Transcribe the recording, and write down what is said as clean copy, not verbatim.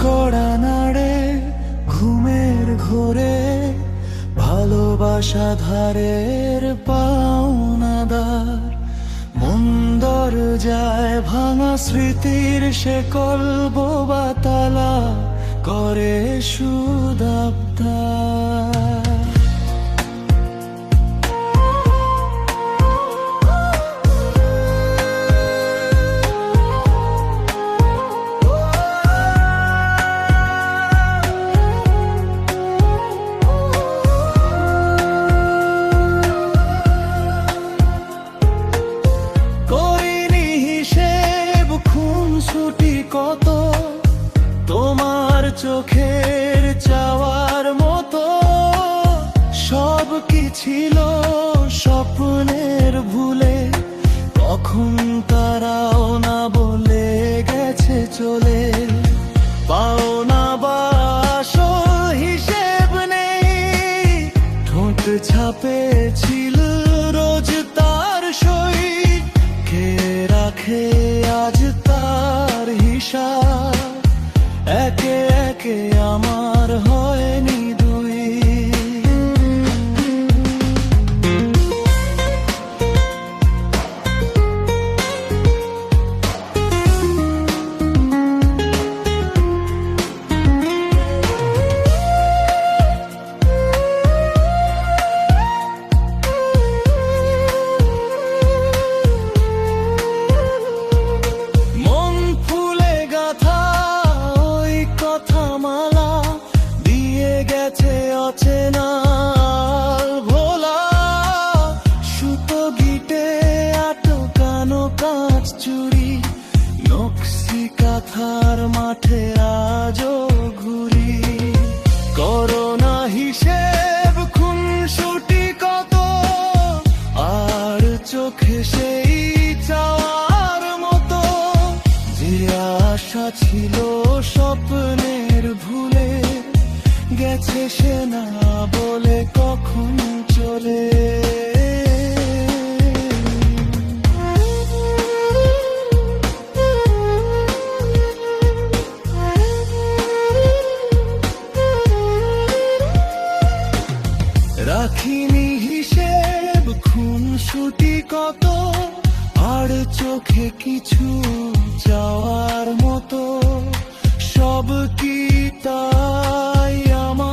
কড়া নাড়ে ঘুমের ঘোরে, ভালোবাসা ধারের পাওনাদার। মন দরজায় ভাঙা স্মৃতির শেকল বোবা তালা করে সুদাবদার। কত তোমার চোখের চাওয়ার মতো, সব কি ছিল স্বপ্নের ভুলে, কখন তারাও না বলে গেছে চলে। পাওনা বাসো হিসেব নেই, ঠোঁট ছাপে ছিল রোজ তার সই, কে রাখে আজ তার হিসাব। একে একে আমার হয়নি দুই। অচেনা ভোলা সুতো গিটে আটকানো কাঁচ চুরি, নকশি কাঁথার মাঠে আজও ঘুরি। করোনা হিসেব খুনসুটি কত, আর চোখে সেই চাওয়ার মতো, যে আশা ছিল স্বপ্নের ভুলে গেছে সে না বলে কখন চলে। রাখিনি হিসেব খুনসুটি কত, আর চোখে কিছু চাওয়ার মতো, সব কি তাই আমার